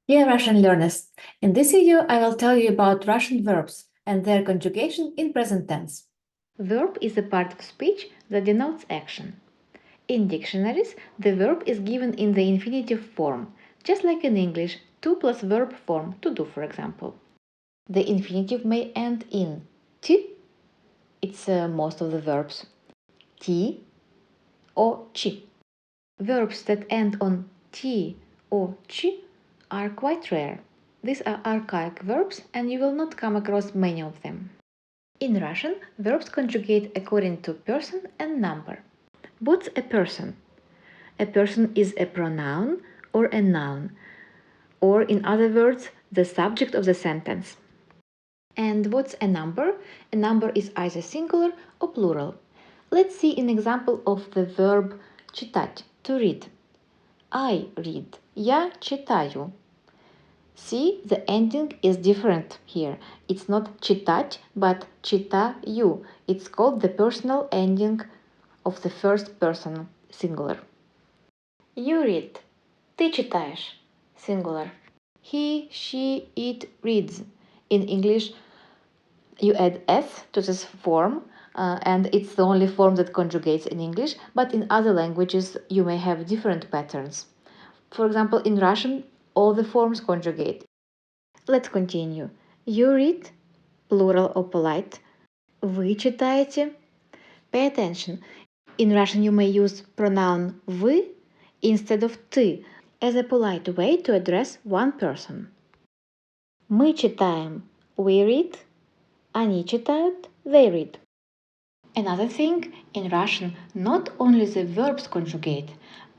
Dear Russian learners, in this video I will tell you about Russian verbs and their conjugation in present tense. Verb is a part of speech that denotes action. In dictionaries, the verb is given in the infinitive form, just like in English, to plus verb form, to do, for example. The infinitive may end in t, it's most of the verbs, t or ch. Verbs that end on t or ch are quite rare. These are archaic verbs and you will not come across many of them. In Russian, verbs conjugate according to person and number. What's a person? A person is a pronoun or a noun, or in other words, the subject of the sentence. And what's a number? A number is either singular or plural. Let's see an example of the verb читать, to read. I read. Я читаю. See, the ending is different here. It's not читать, but читаю. It's called the personal ending of the first person, singular. You read. Ты читаешь, singular. He, she, it reads. In English, you add s to this form, and it's the only form that conjugates in English, but in other languages you may have different patterns. For example, in Russian, all the forms conjugate. Let's continue. You read, plural or polite. Вы читаете. Pay attention. In Russian you may use pronoun вы instead of ты as a polite way to address one person. Мы читаем. We read. Они читают. They read. Another thing, in Russian, not only the verbs conjugate,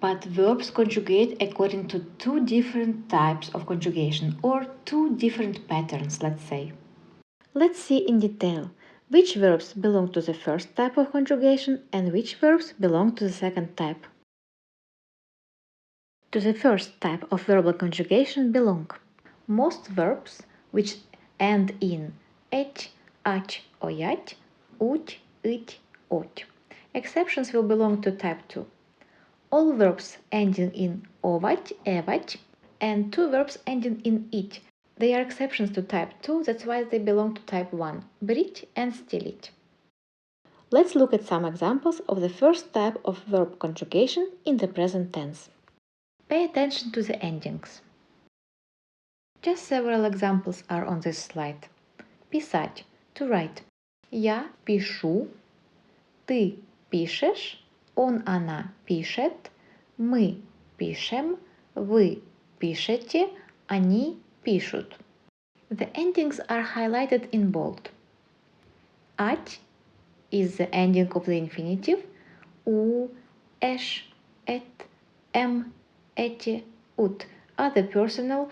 but verbs conjugate according to two different types of conjugation or two different patterns, let's say. Let's see in detail which verbs belong to the first type of conjugation and which verbs belong to the second type. To the first type of verbal conjugation belong most verbs which end in et, ach or yat, ut, it, ot. Exceptions will belong to type 2. All verbs ending in ovat, evat, and two verbs ending in it. They are exceptions to type 2, that's why they belong to type 1, brit and stilit. Let's look at some examples of the first type of verb conjugation in the present tense. Pay attention to the endings. Just several examples are on this slide. Писать, to write. Я пишу, ты пишешь, он, она пишет, мы пишем, вы пишете, они пишут. The endings are highlighted in bold. Ать is the ending of the infinitive. У, эш, эт, эти, ut are the personal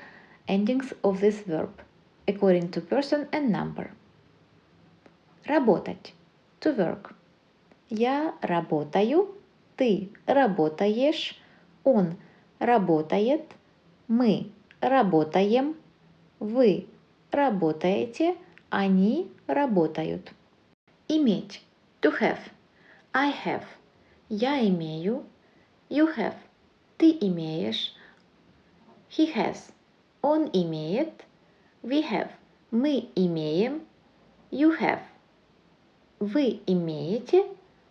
endings of this verb, according to person and number. Работать, to work. Я работаю, ты работаешь, он работает, мы работаем, вы работаете, они работают. Иметь, to have. I have. Я имею. You have. Ты имеешь. He has. Он имеет. We have. Мы имеем. You have. Вы имеете.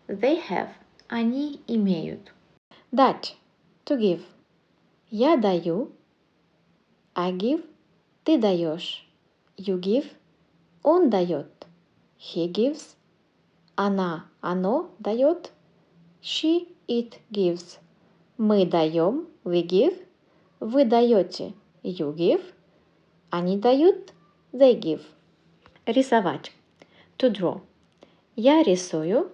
They have. Они имеют. Дать. To give. Я даю. I give. Ты даешь. You give. Он дает. He gives. Она, оно дает. She, it gives. Мы даем. We give. Вы даете. You give. Они дают. They give. Рисовать. To draw. Я рисую.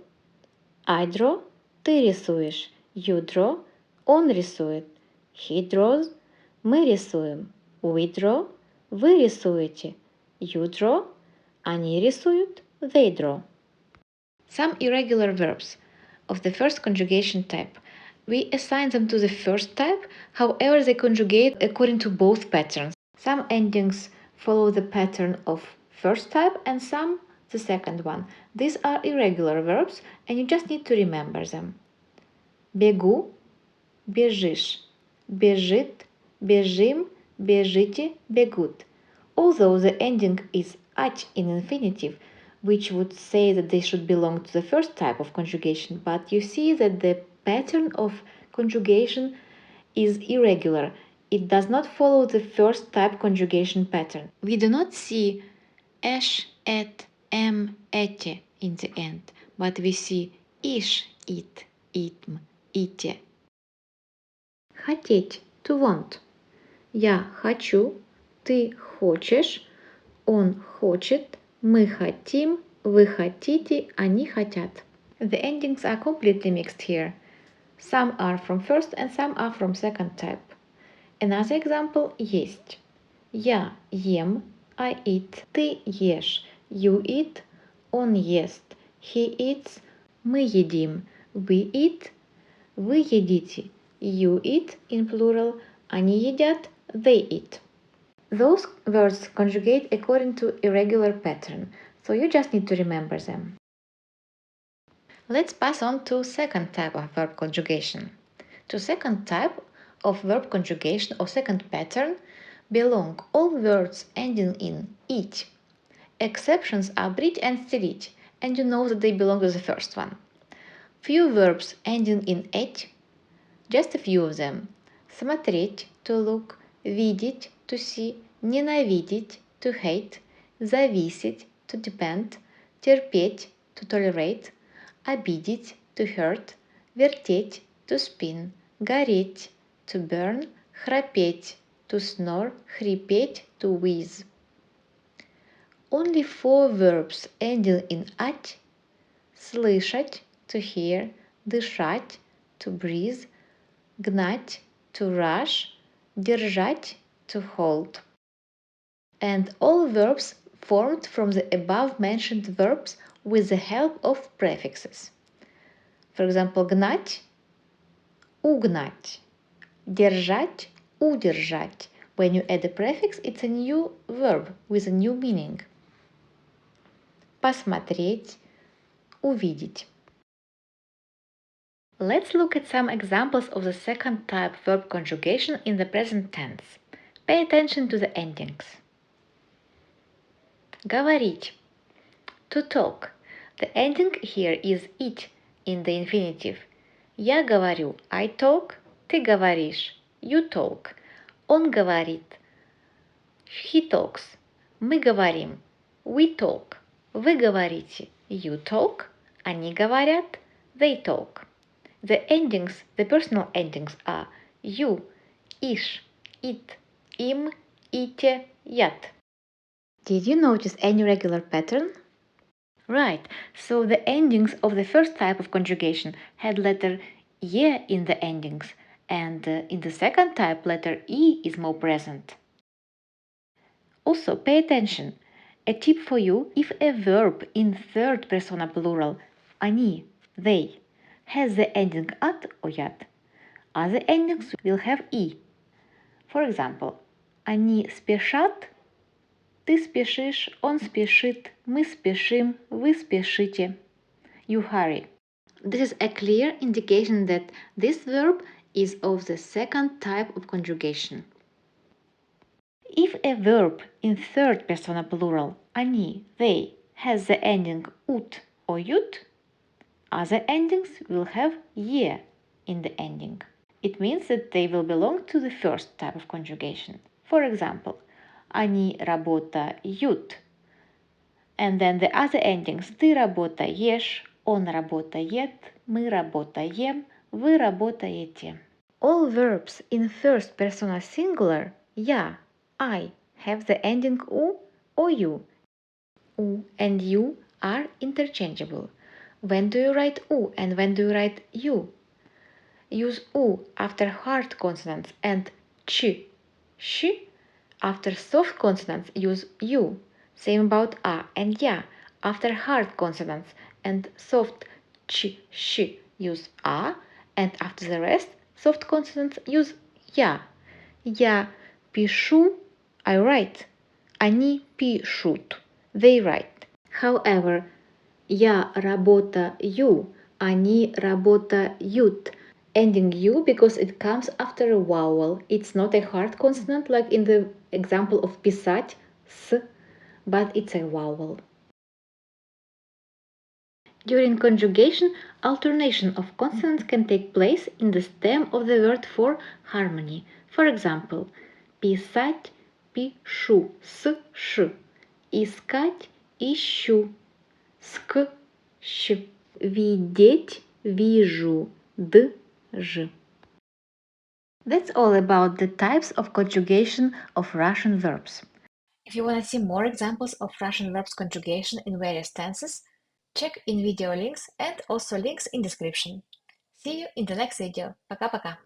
I draw. Ты рисуешь. You draw. Он рисует. He draws. Мы рисуем. We draw. Вы рисуете. You draw. Они рисуют. They draw. Some irregular verbs of the first conjugation type. We assign them to the first type, however they conjugate according to both patterns. Some endings follow the pattern of first type and some the second one. These are irregular verbs and you just need to remember them. Бегу, бежишь, бежит, бежим, бежите, бегут. Although the ending is ать in infinitive, which would say that they should belong to the first type of conjugation, but you see that the pattern of conjugation is irregular. It does not follow the first type conjugation pattern. We do not see эш, эт, эти in the end, but we see иш, ит, итм, ите. Хотеть, to want. Я хочу, ты хочешь, он хочет, мы хотим, вы хотите, они хотят. The endings are completely mixed here. Some are from first and some are from second type. Another example – есть. Я ем, I eat, ты ешь, you eat, он ест, he eats, мы едим, we eat, вы едите, you eat in plural, они едят, they eat. Those words conjugate according to irregular pattern, so you just need to remember them. Let's pass on to second type of verb conjugation. To second type of verb conjugation or second pattern belong all words ending in it. Exceptions are брить and стелить, and you know that they belong to the first one. Few verbs ending in «эть», just a few of them. Смотреть, to look, видеть, to see, ненавидеть, to hate, зависеть, to depend, терпеть, to tolerate, обидеть, to hurt, вертеть, to spin, гореть, to burn, храпеть, to snore, хрипеть, to wheeze. Only 4 verbs ending in «ать» – слышать, to hear, дышать, to breathe, гнать, to rush, держать, to hold. And all verbs formed from the above-mentioned verbs with the help of prefixes. For example, гнать – угнать, держать – удержать. When you add a prefix, it's a new verb with a new meaning. Посмотреть – увидеть. Let's look at some examples of the second type verb conjugation in the present tense. Pay attention to the endings. Говорить. To talk. The ending here is it in the infinitive. Я говорю, I talk, ты говоришь, you talk. Он говорит, he talks. Мы говорим, we talk. Вы говорите, you talk. Они говорят, they talk. The endings, the personal endings are you, иш, it, им, ите, ят. Did you notice any regular pattern? Right, so the endings of the first type of conjugation had letter «е» in the endings, and in the second type letter «и» is more present. Also, pay attention. A tip for you: if a verb in third persona plural «они», they, has the ending «at» or «ят», other endings will have «и». For example, они спешат, ты спешишь, он спешит, мы спешим, вы спешите. You hurry. This is a clear indication that this verb is of the second type of conjugation. If a verb in third persona plural они, they, has the ending ut or ют, other endings will have «е» in the ending. It means that they will belong to the first type of conjugation. For example, они работают. And then the other endings ты работаешь, он работает, мы работаем, вы работаете. All verbs in first persona singular я, I have the ending у or you. У and you are interchangeable. When do you write у and when do you write you? Use у after hard consonants and ch, sh. After soft consonants, use you. Same about a and ya. After hard consonants and soft ch, sh, use a, and after the rest, soft consonants, use я. Я пишу, I write. Они пишут, they write. However, я работаю, они работают, Ending U because it comes after a vowel. It's not a hard consonant like in the example of писать, s, but it's a vowel. During conjugation, alternation of consonants can take place in the stem of the word for harmony. For example, писать, пишу, с, ш, искать, ищу, ск, щ, видеть, вижу, д, ж. That's all about the types of conjugation of Russian verbs. If you want to see more examples of Russian verbs conjugation in various tenses, check in video links and also links in description. See you in the next video. Пока-пока!